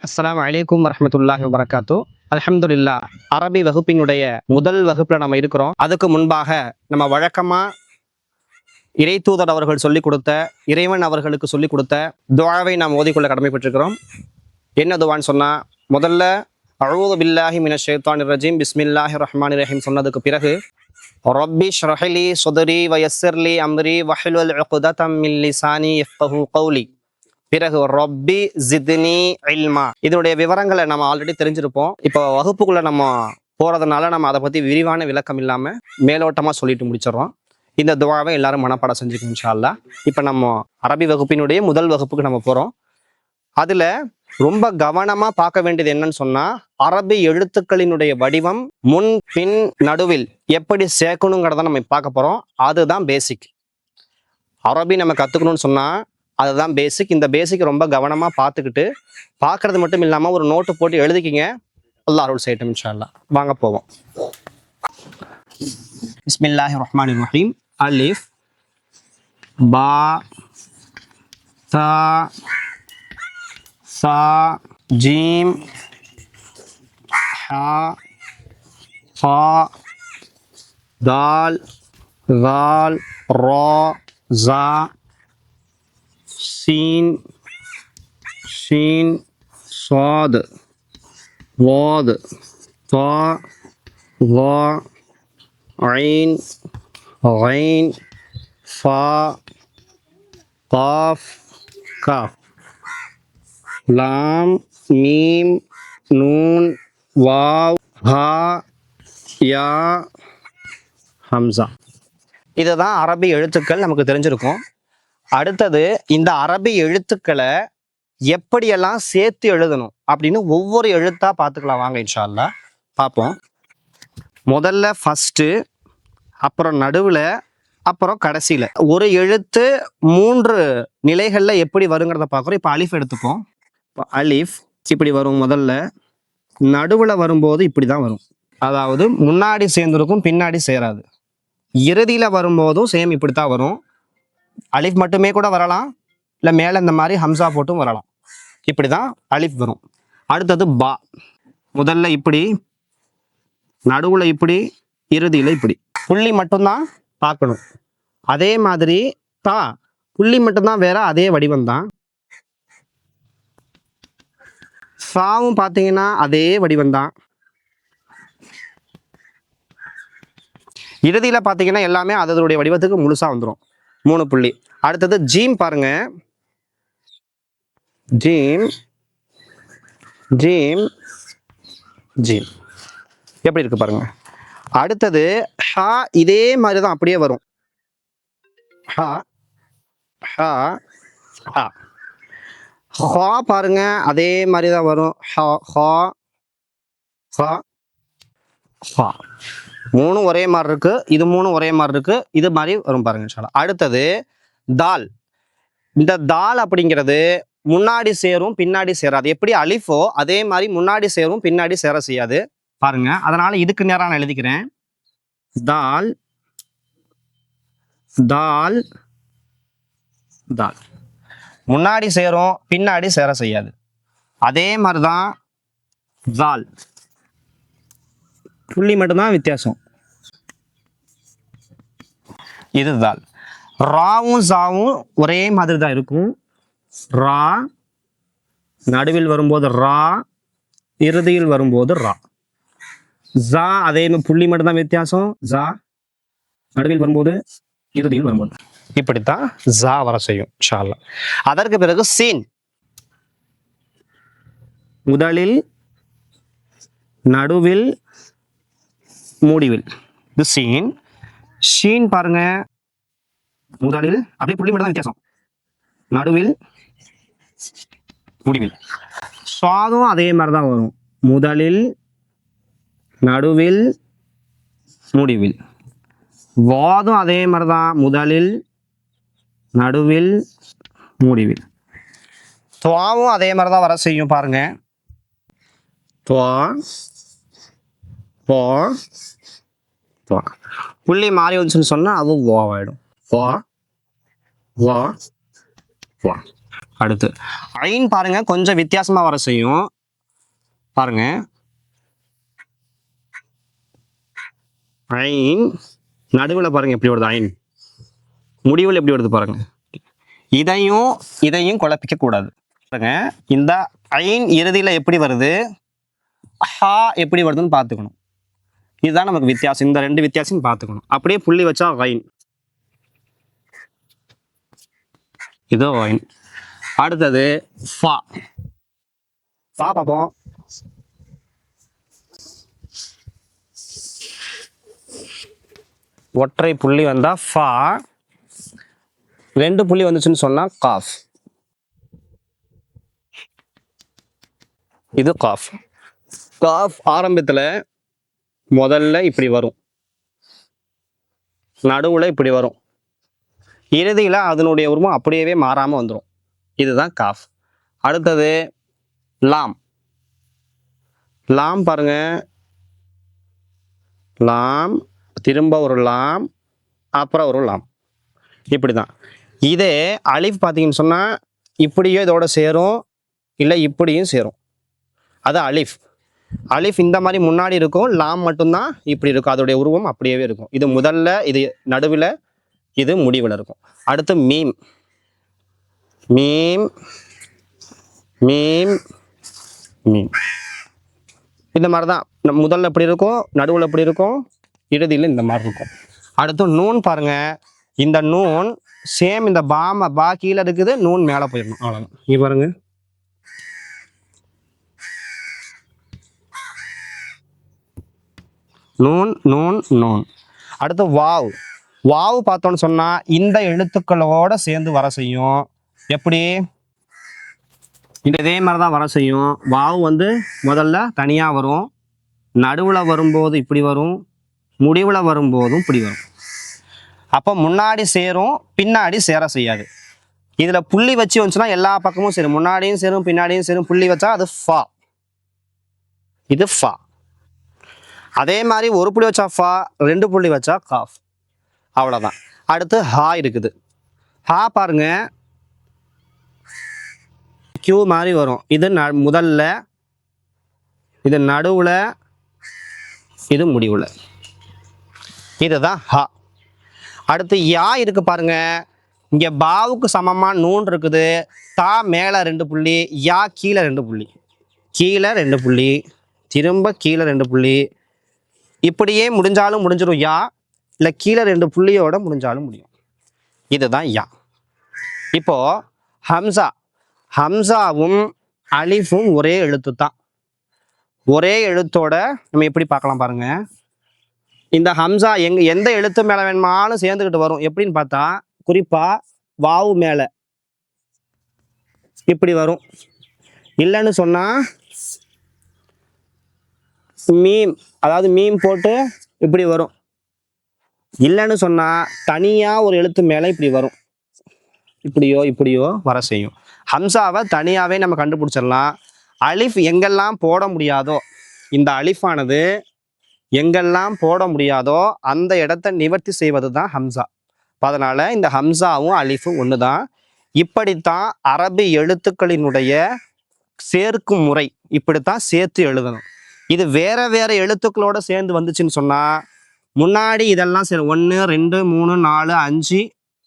அஸ்ஸலாமு அலைக்கும் வரஹ்மத்துல்லாஹி வபரகாத்து. அல்ஹம்துலில்லா. அரபி வகுப்பினுடைய முதல் வகுப்புல நம்ம இருக்கிறோம். அதுக்கு முன்பாக நம்ம வழக்கமா இறைத்தூதர் அவர்கள் சொல்லிக் கொடுத்த, இறைவன் அவர்களுக்கு சொல்லிக் கொடுத்த துஆவை நாம் ஓதிக்கொள்ள கடமைப்பட்டிருக்கிறோம். என்ன துஆன்னு சொன்னா, முதல்ல அஊது பில்லாஹி மினஷ் ஷைத்தானிர் ரஜீம் பிஸ்மில்லாஹிர் ரஹ்மானிர் ரஹீம் சொன்னதுக்கு பிறகு ரப்பி ஷ்ரஹ் லி ஸத்ரி வ யஸ்ஸிர் லி அம்ரி வஹ்லுல் உக்ததம் மின் லிசானி யஃப்கஹு கௌலி, பிறகு ரப்பி ஜித்னி இல்மா. இதனுடைய விவரங்களை நம்ம ஆல்ரெடி தெரிஞ்சிருப்போம். இப்போ வகுப்புக்குள்ள நம்ம போறதுனால நம்ம அதை பத்தி விரிவான விளக்கம் இல்லாம மேலோட்டமா சொல்லிட்டு முடிச்சிடறோம். இந்த துஆவை எல்லாரும் மனப்பாடம் செஞ்சுக்கணும் இன்ஷா அல்லாஹ். இப்போ நம்ம அரபி வகுப்பினுடைய முதல் வகுப்புக்கு நம்ம போறோம். அதுல ரொம்ப கவனமா பார்க்க வேண்டியது என்னன்னு சொன்னா, அரபி எழுத்துக்களினுடைய வடிவம் முன் பின் நடுவில் எப்படி சேர்க்கணுங்கிறத நம்ம பார்க்க போறோம். அதுதான் பேசிக். அரபி நம்ம கத்துக்கணும்னு சொன்னா அதுதான் பேசிக். இந்த பேசிக் ரொம்ப கவனமா பார்த்துக்கிட்டு, பார்க்கறது மட்டும் இல்லாம ஒரு நோட்டு போட்டு எழுதிக்கிங்க. அல்லாஹ் அருள் செய்யட்டும் இன்ஷா அல்லாஹ். வாங்க போவோம். பிஸ்மில்லாஹிர் ரஹ்மானிர் ரஹீம். அலிஃப் பா தா சா ஜீம் ஹா ஃபா தால் ذال را زا سين شين صاد ضاد طاء ظاء عين غين فاء قاف كاف لام ميم نون واو ஹா யா ஹம்சா. இதுதான் அரபி எழுத்துக்கள் நமக்கு தெரிஞ்சிருக்கும். அடுத்தது இந்த அரபி எழுத்துக்களை எப்படியெல்லாம் சேர்த்து எழுதணும் அப்படின்னு ஒவ்வொரு எழுத்தா பார்த்துக்கலாம். வாங்க இன்ஷா அல்லாஹ் பார்ப்போம். முதல்ல ஃபர்ஸ்ட், அப்புறம் நடுவுல, அப்புறம் கடைசியில ஒரு எழுத்து 3 நிலைகள்ல எப்படி வருங்கிறத பார்க்குறோம். இப்போ அலிஃப் எடுத்துப்போம். இப்போ அலிஃப் இப்படி வரும். முதல்ல நடுவுல வரும்போது இப்படிதான் வரும். அதாவது முன்னாடி சேர்ந்துருக்கும், பின்னாடி சேராது. இறுதியில வரும்போதும் சேம் இப்படித்தான் வரும். அலிஃப் மட்டுமே கூட வரலாம், இல்லை மேலே இந்த மாதிரி ஹம்சா போட்டும் வரலாம். இப்படிதான் அலிஃப் வரும். அடுத்தது பா. முதல்ல இப்படி, நடுவுல இப்படி, இறுதியில இப்படி. புள்ளி மட்டும்தான் பார்க்கணும். அதே மாதிரி தா, புள்ளி மட்டும்தான் வேற, அதே வடிவம் தான். சாவும் பார்த்தீங்கன்னா அதே வடிவம் தான். இறுதியில பார்த்தீங்கன்னா எல்லாமே அதனுடைய வடிவத்துக்கு முழுசா வந்துடும். 3 புள்ளி. அடுத்தது ஜீம் பாருங்க. ஜீம் ஜீம் ஜீம் எப்படி இருக்கு பாருங்க. அடுத்தது ஹா. இதே மாதிரி தான் அப்படியே வரும். ஹா ஹா ஹா. ஹா பாருங்க அதே மாதிரி தான் வரும். ஹா ஹா ஹா ஹா. 3 ஒரே மாதிரி இருக்கு, இது 3 ஒரே மாதிரி இருக்கு, இது மாதிரி வரும் பாருங்க இன்ஷா அல்லாஹ். அடுத்தது தால். இந்த தால் அப்படிங்கிறது முன்னாடி சேரும், பின்னாடி சேராது. எப்படி அலிஃபோ அதே மாதிரி முன்னாடி சேரும், பின்னாடி சேர செய்யாது பாருங்க. அதனால இதுக்கு நேரா நான் எழுதிக்கிறேன். தால் தால் தால். முன்னாடி சேரும், பின்னாடி சேர செய்யாது. அதே மாதிரிதான் தால், புள்ளி மட்டும்தான் வித்தியாசம். இது தால். ராவும் சாவும் ஒரே மாதிரி தான் இருக்கும். ரா நடுவில் வரும்போது ரா, இறுதியில் வரும்போது ரா. ஜா அதே புள்ளி மட்டும்தான் வித்தியாசம். ஜா நடுவில் வரும்போது, இறுதியில் வரும்போது. இப்படித்தான் ஜா வர செய்யும் இன்ஷா அல்லாஹ். அதற்கு பிறகு சீன். முதலில், நடுவில், முடிவில். இது சீன். ஷீன் பாருங்க. முதலில் அப்படியே புள்ளி மட்டும் தான் வித்தியாசம், நடுவில், முடிவில். சுவாதும் அதே மாதிரி தான் வரும். முதலில், நடுவில், முடிவில். வாதும் அதே மாதிரி தான். முதலில், நடுவில், முடிவில். துவாவும் அதே மாதிரி தான் வர செய்யும் பாருங்க. துவா துவா துவா. புள்ளி மாறி வந்துச்சுன்னு சொன்னா அதுவும் வாவாயிடும். வா வா வா. அடுத்து ஐன் பாருங்க கொஞ்சம் வித்தியாசமா வர செய்யும். பாருங்க ஐன் நடுவில் பாருங்க எப்படி வருது, ஐன் முடிவில் எப்படி வருது பாருங்க. இதையும் குழப்பிக்க கூடாது. பாருங்க இந்த ஐன் இறுதியில் எப்படி வருது, ஹா எப்படி வருதுன்னு பார்த்துக்கணும். இதுதான் நமக்கு வித்தியாசம். இந்த ரெண்டு வித்தியாசம் பார்த்துக்கணும். அப்படியே புள்ளி வச்சா ஐன், இதோ ஐன். அடுத்தது ஃபா. ஃபா பார்ப்போம். ஒற்றை புள்ளி வந்தா ஃபா, ரெண்டு புள்ளி வந்துச்சுன்னு சொன்னா காஃப். இது காஃப். காஃப் ஆரம்பத்துல முதல்ல இப்படி வரும், நடுவுல இப்படி வரும், இறுதியில அதனுடைய உருவம் அப்படியே மாறாம வந்துடும். இதுதான் காஃப். அடுத்தது லாம். லாம் பாருங்க, லாம் திரும்ப ஒரு லாம், அப்புறம் ஒரு லாம், இப்படிதான். இதே அலிஃப் பார்த்தீங்கன்னு சொன்னா இப்படியும் இதோட சேரும், இல்லை இப்படியும் சேரும். அது அலிஃப். அலிஃப் இந்த மாதிரி முன்னாடி இருக்கும், லாம் மட்டும்தான் இப்படி இருக்கும். அதோடைய உருவம் அப்படியே இருக்கும். இது முதல்ல, இது நடுவில், இது முடிவில் இருக்கும். அடுத்து மீம். மீம் மீம் மீம் இந்த மாதிரி தான். முதல்ல எப்படி இருக்கும், நடுவில் எப்படி இருக்கும், இறுதியில் இந்த மாதிரி இருக்கும். அடுத்து நூன் பாருங்க. இந்த நூன் சேம் இந்த பா கீழே இருக்குது, நூன் மேலே போயிடணும், அவ்வளோதான். இங்கே பாருங்க, நூன் நூன் நூன். அடுத்து வாவ். வாவ் பார்த்தோன்னு சொன்னா இந்த எழுத்துக்களோட சேர்ந்து வர செய்யும். எப்படி, இதே மாதிரி தான் வர செய்யும். வாவ் வந்து முதல்ல தனியாக வரும், நடுவில் வரும்போது இப்படி வரும், முடிவில் வரும்போதும் இப்படி வரும். அப்போ முன்னாடி சேரும், பின்னாடி சேர செய்யாது. இதில் புள்ளி வச்சு வந்துச்சுன்னா எல்லா பக்கமும் சேரும், முன்னாடியும் சேரும் பின்னாடியும் சேரும். புள்ளி வச்சா அது ஃபா, இது ஃபா. அதே மாதிரி ஒரு புள்ளி வச்சா ஃபா, ரெண்டு புள்ளி வச்சா காஃப், அவ்வளோதான். அடுத்து ஹா இருக்குது. ஹா பாருங்க கியூ மாதிரி வரும். இது முதல்ல, இது நடுவில், இது முடிவில். இதுதான் ஹா. அடுத்து யா இருக்கு பாருங்க. இங்கே பாவுக்கு சமமாக நூன் இருக்குது, தா மேலே ரெண்டு புள்ளி, யா கீழே ரெண்டு புள்ளி, கீழே ரெண்டு புள்ளி, திரும்ப கீழே ரெண்டு புள்ளி. இப்படியே முடிஞ்சாலும் முடிஞ்சிடும் யா, இல்லை கீழே ரெண்டு புள்ளியோட முடிஞ்சாலும் முடியும். இதுதான் யா. இப்போ ஹம்சா. ஹம்சாவும் அலிஃபும் ஒரே எழுத்து தான். ஒரே எழுத்தோட நம்ம எப்படி பார்க்கலாம் பாருங்க. இந்த ஹம்சா எந்த எழுத்து மேலே வேணுமாலும் சேர்ந்துக்கிட்டு வரும். எப்படின்னு பார்த்தா, குறிப்பா வாவு மேலே இப்படி வரும். இல்லைன்னு சொன்னா மீம், அதாவது மீம் போட்டு இப்படி வரும். இல்லைன்னு சொன்னா தனியா ஒரு எழுத்து மேலே இப்படி வரும், இப்படியோ இப்படியோ வர செய்யும். ஹம்சாவை தனியாவே நம்ம கண்டுபிடிச்சிடலாம். அலிஃப் எங்கெல்லாம் போட முடியாதோ, இந்த அலிஃபானது எங்கெல்லாம் போட முடியாதோ அந்த இடத்தை நிவர்த்தி செய்வது தான் ஹம்சா. அதனால இந்த ஹம்சாவும் அலிஃபும் ஒன்று தான். இப்படித்தான் அரபி எழுத்துக்களினுடைய சேர்க்கும் முறை, இப்படித்தான் சேர்த்து எழுதணும். இது வேற வேற எழுத்துக்களோட சேர்ந்து வந்துச்சுன்னு சொன்னா முன்னாடி இதெல்லாம் சேரும். 1 2 3 4 5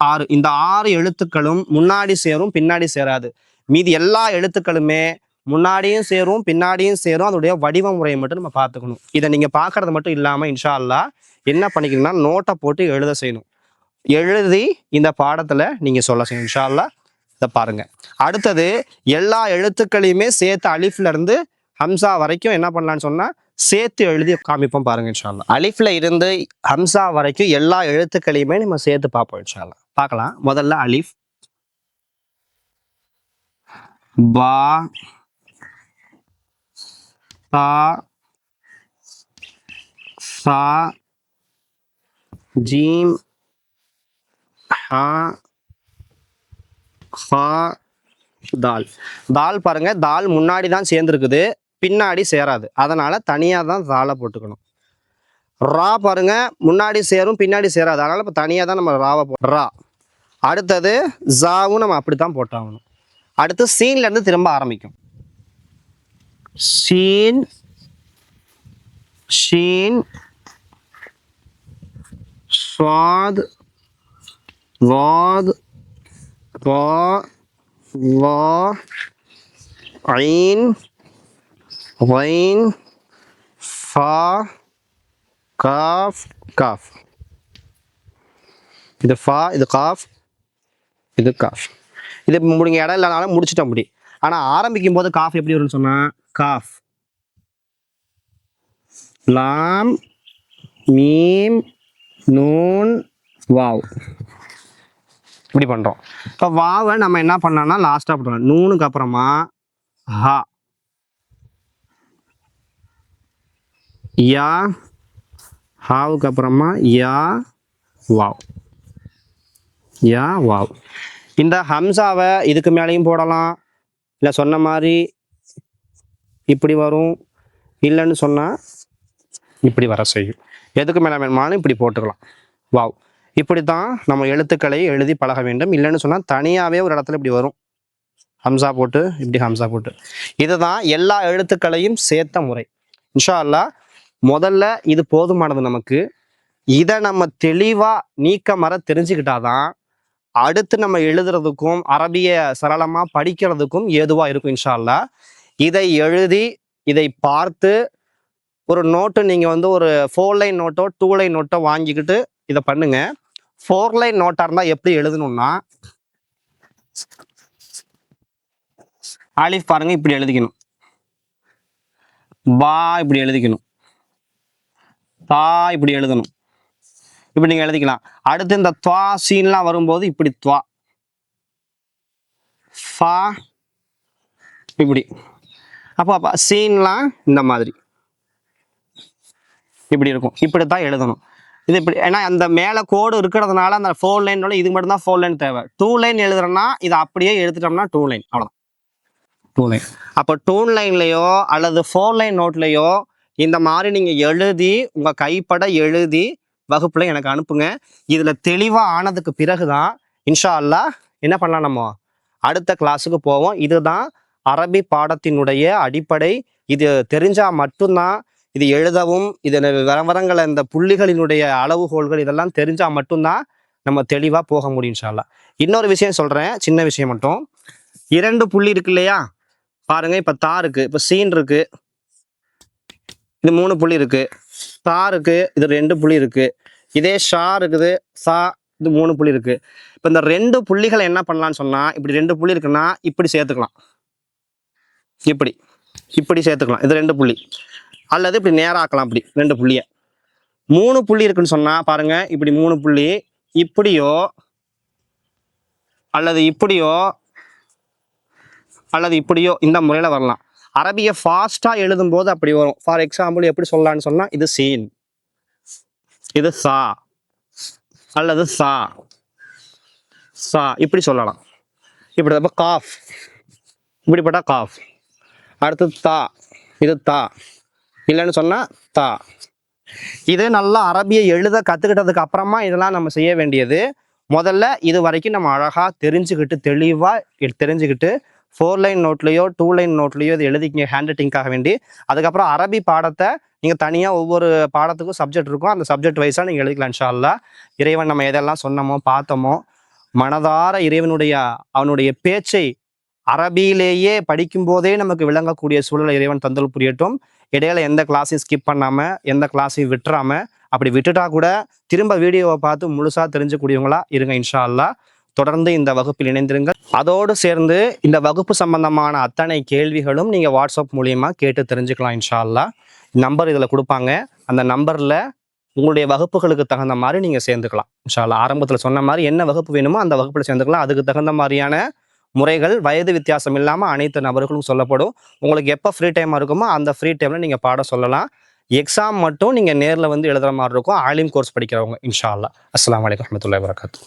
6, இந்த 6 எழுத்துக்களும் முன்னாடி சேரும், பின்னாடி சேராது. மீதி எல்லா எழுத்துக்களுமே முன்னாடியும் சேரும், பின்னாடியும் சேரும். அதோடைய வடிவ முறையை மட்டும் நம்ம பார்த்துக்கணும். இதை நீங்க பார்க்கறது மட்டும் இல்லாம இன்ஷா அல்லாஹ் என்ன பண்ணிக்கணும்னா நோட்டை போட்டு எழுத செய்யணும். எழுதி இந்த பாடத்துல நீங்க சொல்ல செய்யணும் இன்ஷா அல்லாஹ். இதை பாருங்க. அடுத்தது எல்லா எழுத்துக்களையுமே சேர்த்து அலிஃப்ல இருந்து ஹம்சா வரைக்கும் என்ன பண்ணலான்னு சொன்னா சேர்த்து எழுதி காமிப்போம் பாருங்க இன்ஷா அல்லாஹ். அலிஃப்ல இருந்து ஹம்சா வரைக்கும் எல்லா எழுத்துக்களையுமே நம்ம சேர்த்து பார்ப்போம் இன்ஷா அல்லாஹ். பார்க்கலாம். முதல்ல அலிஃப், பா, தா, சா, ஜீம், ஹா, ஃபா, தால். தால் பாருங்க, தால் முன்னாடி தான் சேர்ந்துருக்குது, பின்னாடி சேராது. அதனால தனியாக தான் தாலை போட்டுக்கணும். ரா பாருங்க, முன்னாடி சேரும் பின்னாடி சேராது. அதனால இப்போ தனியாக தான் நம்ம ராவை ரா. அடுத்தது ஜாவும் நம்ம அப்படி தான் போட்டாகணும். அடுத்து சீன்ல இருந்து திரும்ப ஆரம்பிக்கும். சீன், ஷீன், ஸ்வாத், வாத், வா, வா, ஐன், வைன், ஃபா, காஃப், காஃப். இது ஃபா, இது காஃப், இது காஃப். இது முடிங்க இடம் இல்லைனாலும் முடிச்சுட்டோம் அப்படி. ஆனால் ஆரம்பிக்கும் போது காஃப் எப்படி வரும்னு சொன்னா காஃப், லாம், மீம், நூன், வாவ். இப்படி பண்றோம். இப்போ வாவை நம்ம என்ன பண்ணலாம்னா லாஸ்டா பண்ணுறோம். நூனுக்கு அப்புறமா ஹா, யா, ஹாவுக்கு அப்புறமா யா, வாவ், யா, வாவ். இந்த ஹம்சாவை இதுக்கு மேலேயும் போடலாம், இல்லை சொன்ன மாதிரி இப்படி வரும், இல்லைன்னு சொன்னால் இப்படி வர செய்யும். எதுக்கு மேலே வேணுமானு இப்படி போட்டுக்கலாம். வாவ். இப்படி தான் நம்ம எழுத்துக்களை எழுதி பழக வேண்டும். இல்லைன்னு சொன்னால் தனியாகவே ஒரு இடத்துல இப்படி வரும், ஹம்சா போட்டு இப்படி ஹம்சா போட்டு. இதுதான் எல்லா எழுத்துக்களையும் சேர்த்த முறை. இன்ஷா அல்லாஹ் முதல்ல இது போதுமானது நமக்கு. இதை நம்ம தெளிவாக நீக்க மர தெரிஞ்சுக்கிட்டாதான் அடுத்து நம்ம எழுதுறதுக்கும் அரபிய சரளமாக படிக்கிறதுக்கும் ஏதுவாக இருக்கும் இன்ஷா அல்லாஹ். இதை எழுதி இதை பார்த்து ஒரு நோட்டு நீங்கள் வந்து ஒரு 4 லைன் நோட்டோ 2 லைன் நோட்டோ வாங்கிக்கிட்டு இதை பண்ணுங்க. 4 லைன் நோட்டாக இருந்தால் எப்படி எழுதணும்னா ஆலிஃப் பாருங்க இப்படி எழுதிக்கணும், பா இப்படி எழுதிக்கணும், தா இப்படி எழுதணும், இப்படி நீங்க எழுதிக்கலாம். அடுத்து இந்த துவா சீன்லாம் வரும்போது இப்படி துவா, ஃபா இப்படி. அப்போ சீன்லாம் இந்த மாதிரி இப்படி இருக்கும். இப்படித்தான் எழுதணும். இது இப்படி, ஏன்னா அந்த மேலே கோடு இருக்கிறதுனால அந்த 4 லைனோட இது மட்டும் தான் 4 லைன் தேவை. 2 லைன் எழுதுறோம்னா இதை அப்படியே எழுதிட்டோம்னா 2 லைன், அவ்வளோதான் 2 லைன். அப்போ 2 லைன்லையோ அல்லது 4 லைன் நோட்லையோ இந்த மாதிரி நீங்கள் எழுதி உங்கள் கைப்பட எழுதி வகுப்புல எனக்கு அனுப்புங்க. இதுல தெளிவா ஆனதுக்கு பிறகுதான் இன்ஷா அல்லாஹ் என்ன பண்ணலாம், நம்ம அடுத்த கிளாஸுக்கு போவோம். இதுதான் அரபி பாடத்தினுடைய அடிப்படை. இது தெரிஞ்சா மட்டும்தான் இது எழுதவும், இது வரவரங்களை இந்த புள்ளிகளினுடைய அளவுகோல்கள் இதெல்லாம் தெரிஞ்சா மட்டும்தான் நம்ம தெளிவா போக முடியும் இன்ஷா அல்லாஹ். இன்னொரு விஷயம் சொல்றேன், சின்ன விஷயம் மட்டும். 2 புள்ளி இருக்கு இல்லையா, பாருங்க. இப்ப தா இருக்கு, இப்ப சீன் இருக்கு, இது 3 புள்ளி இருக்கு. தா இருக்கு, இது 2 புள்ளி இருக்கு. இதே ஷா இருக்குது, சா, இது 3 புள்ளி இருக்கு. இப்போ இந்த 2 புள்ளிகளை என்ன பண்ணலாம்னு சொன்னா, இப்படி 2 புள்ளி இருக்குன்னா இப்படி சேர்த்துக்கலாம், இப்படி இப்படி சேர்த்துக்கலாம். இது 2 புள்ளி. அல்லது இப்படி நேராக்கலாம், அப்படி 2 புள்ளிய. 3 புள்ளி இருக்குன்னு சொன்னா பாருங்க, இப்படி 3 புள்ளி இப்படியோ அல்லது இப்படியோ அல்லது இப்படியோ இந்த முறையில வரலாம். அரபியை ஃபாஸ்டா எழுதும் போது அப்படி வரும். ஃபார் எக்ஸாம்பிள் எப்படி சொல்லலாம்னு சொன்னா, இது சீன், இது சா அல்லது சா, சா இப்படி சொல்லலாம். இப்படி காஃப், இப்படிப்பட்ட காஃப். அடுத்து தா, இது தா, இல்லைன்னு சொன்னா தா. இது நல்லா அரபியை எழுத கத்துக்கிட்டதுக்கு அப்புறமா இதெல்லாம் நம்ம செய்ய வேண்டியது. முதல்ல இது வரைக்கும் நம்ம அழகா தெரிஞ்சுக்கிட்டு தெளிவா தெரிஞ்சுக்கிட்டு 4 லைன் நோட்லையோ 2 லைன் நோட்லையோ இது எழுதிக்கிங்க ஹேண்ட் ரைட்டிங்காக வேண்டி. அதுக்கப்புறம் அரபி பாடத்தை நீங்கள் தனியாக ஒவ்வொரு பாடத்துக்கும் சப்ஜெக்ட் இருக்கும், அந்த சப்ஜெக்ட் வைஸாக நீங்கள் எழுதிக்கலாம் இன்ஷா அல்லாஹ். இறைவன் நம்ம எதெல்லாம் சொன்னோமோ பார்த்தோமோ மனதார இறைவனுடைய அவனுடைய பேச்சை அரபியிலேயே படிக்கும் போதே நமக்கு விளங்கக்கூடிய சூழலை இறைவன் தந்தல் புரியட்டும். இடையில எந்த கிளாஸையும் ஸ்கிப் பண்ணாமல் எந்த கிளாஸையும் விட்டுறாம, அப்படி விட்டுட்டா கூட திரும்ப வீடியோவை பார்த்து முழுசா தெரிஞ்சக்கூடியவங்களா இருங்க இன்ஷா அல்லாஹ். தொடர்ந்து இந்த வகுப்பில் இணைந்திருங்கள். அதோடு சேர்ந்து இந்த வகுப்பு சம்பந்தமான அத்தனை கேள்விகளும் நீங்கள் வாட்ஸ்அப் மூலியமா கேட்டு தெரிஞ்சுக்கலாம் இன்ஷா அல்லாஹ். நம்பர் இதில் கொடுப்பாங்க, அந்த நம்பரில் உங்களுடைய வகுப்புகளுக்கு தகுந்த மாதிரி நீங்கள் சேர்ந்துக்கலாம் இன்ஷா அல்லாஹ். ஆரம்பத்தில் சொன்ன மாதிரி என்ன வகுப்பு வேணுமோ அந்த வகுப்பில் சேர்ந்துக்கலாம். அதுக்கு தகுந்த மாதிரியான முறைகள் வயது வித்தியாசம் இல்லாமல் அனைத்து நபர்களும் சொல்லப்படும். உங்களுக்கு எப்போ ஃப்ரீ டைமாக இருக்குமோ அந்த ஃப்ரீ டைமில் நீங்கள் பாடம் சொல்லலாம். எக்ஸாம் மட்டும் நீங்கள் நேரில் வந்து எழுதுகிற மாதிரி இருக்கும், ஆலிம் கோர்ஸ் படிக்கிறவங்க இன்ஷா அல்லாஹ். அஸ்ஸலாமு அலைக்கும் வரஹ்மத்துல்லாஹி வபரகாத்துஹு.